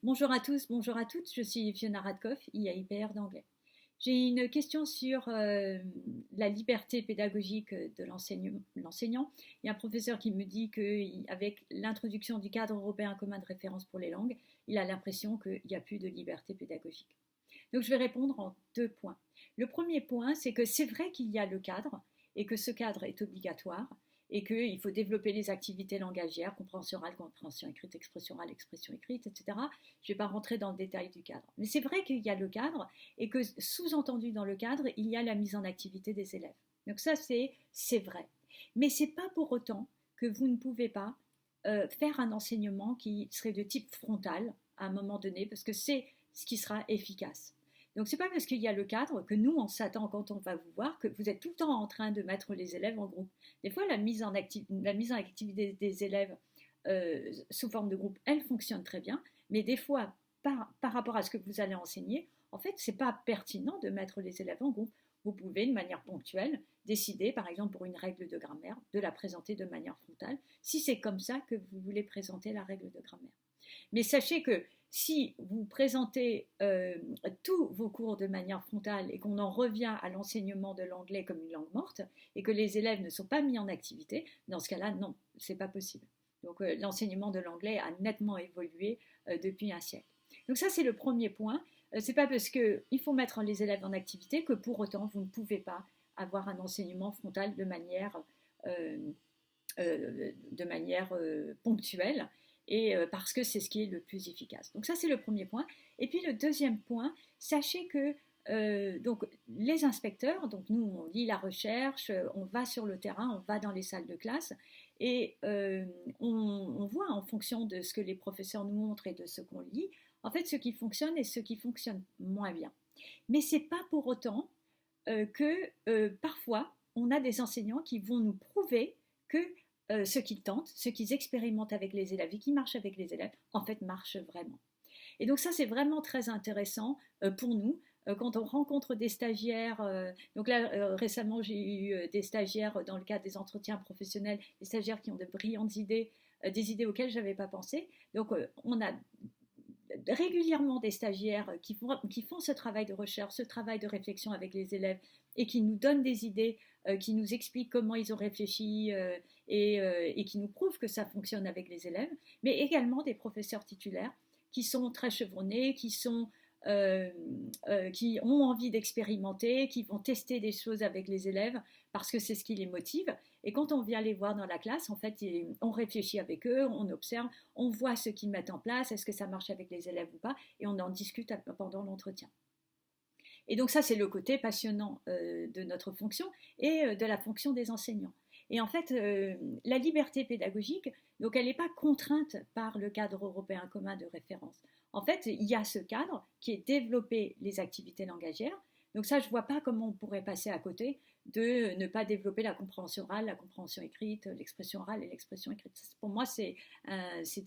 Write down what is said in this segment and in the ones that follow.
Bonjour à tous, bonjour à toutes, je suis Fiona Radkoff, IAIPR d'anglais. J'ai une question sur la liberté pédagogique de l'enseignant. Il y a un professeur qui me dit qu'avec l'introduction du cadre européen commun de référence pour les langues, il a l'impression qu'il n'y a plus de liberté pédagogique. Donc je vais répondre en 2 points. Le premier point, c'est que c'est vrai qu'il y a le cadre et que ce cadre est obligatoire et qu'il faut développer les activités langagières, compréhension orale, compréhension écrite, expression orale, expression écrite, etc. Je ne vais pas rentrer dans le détail du cadre. Mais c'est vrai qu'il y a le cadre et que sous-entendu dans le cadre, il y a la mise en activité des élèves. Donc ça, c'est vrai. Mais ce n'est pas pour autant que vous ne pouvez pas faire un enseignement qui serait de type frontal à un moment donné, parce que c'est ce qui sera efficace. Donc c'est pas parce qu'il y a le cadre que nous on s'attend quand on va vous voir que vous êtes tout le temps en train de mettre les élèves en groupe. Des fois la mise en activité des élèves sous forme de groupe, elle fonctionne très bien, mais des fois par rapport à ce que vous allez enseigner, en fait c'est pas pertinent de mettre les élèves en groupe. Vous pouvez de manière ponctuelle décider, par exemple pour une règle de grammaire, de la présenter de manière frontale, si c'est comme ça que vous voulez présenter la règle de grammaire. Mais sachez que si vous présentez tous vos cours de manière frontale et qu'on en revient à l'enseignement de l'anglais comme une langue morte et que les élèves ne sont pas mis en activité, dans ce cas-là, non, c'est pas possible. Donc l'enseignement de l'anglais a nettement évolué depuis un siècle. Donc ça, c'est le premier point. C'est pas parce qu'il faut mettre les élèves en activité que pour autant vous ne pouvez pas avoir un enseignement frontal de manière ponctuelle et parce que c'est ce qui est le plus efficace. Donc ça, c'est le premier point. Et puis le deuxième point, sachez que donc les inspecteurs, donc nous on lit la recherche, on va sur le terrain, on va dans les salles de classe et on voit en fonction de ce que les professeurs nous montrent et de ce qu'on lit, en fait ce qui fonctionne et ce qui fonctionne moins bien. Mais c'est pas pour autant que parfois on a des enseignants qui vont nous prouver que ce qu'ils tentent, ce qu'ils expérimentent avec les élèves et qui marchent avec les élèves, en fait marche vraiment. Et donc ça, c'est vraiment très intéressant pour nous. Quand on rencontre des stagiaires, donc là récemment j'ai eu des stagiaires dans le cadre des entretiens professionnels, des stagiaires qui ont de brillantes idées, des idées auxquelles je n'avais pas pensé. Donc on a régulièrement des stagiaires qui font ce travail de recherche, ce travail de réflexion avec les élèves et qui nous donnent des idées, qui nous expliquent comment ils ont réfléchi et qui nous prouvent que ça fonctionne avec les élèves, mais également des professeurs titulaires qui sont très chevronnés, qui ont envie d'expérimenter, qui vont tester des choses avec les élèves parce que c'est ce qui les motive. Et quand on vient les voir dans la classe, en fait, on réfléchit avec eux, on observe, on voit ce qu'ils mettent en place, est-ce que ça marche avec les élèves ou pas, et on en discute pendant l'entretien. Et donc ça, c'est le côté passionnant de notre fonction et de la fonction des enseignants. Et en fait, la liberté pédagogique, donc elle n'est pas contrainte par le cadre européen commun de référence. En fait, il y a ce cadre qui est développer les activités langagières. Donc ça, je ne vois pas comment on pourrait passer à côté de ne pas développer la compréhension orale, la compréhension écrite, l'expression orale et l'expression écrite. Pour moi, c'est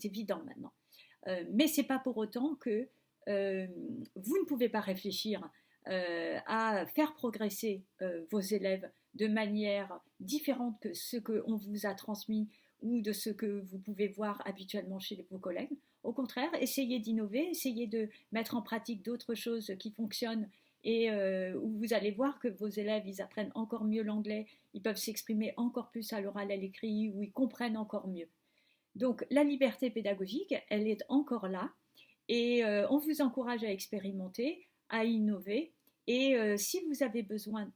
évident maintenant. Mais ce n'est pas pour autant que vous ne pouvez pas réfléchir à faire progresser vos élèves de manière différente que ce qu'on vous a transmis ou de ce que vous pouvez voir habituellement chez vos collègues. Au contraire, essayez d'innover, essayez de mettre en pratique d'autres choses qui fonctionnent et où vous allez voir que vos élèves, ils apprennent encore mieux l'anglais, ils peuvent s'exprimer encore plus à l'oral, à l'écrit, ou ils comprennent encore mieux. Donc la liberté pédagogique, elle est encore là et on vous encourage à expérimenter, à innover. Et si vous avez besoin,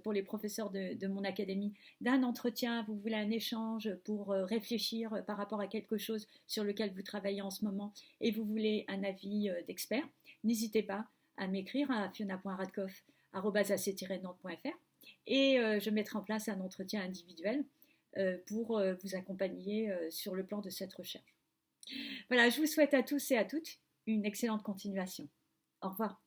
pour les professeurs de mon académie, d'un entretien, vous voulez un échange pour réfléchir par rapport à quelque chose sur lequel vous travaillez en ce moment et vous voulez un avis d'expert, n'hésitez pas à m'écrire à fiona.radkoff@ac-nantes.fr et je mettrai en place un entretien individuel pour vous accompagner sur le plan de cette recherche. Voilà, je vous souhaite à tous et à toutes une excellente continuation. Au revoir.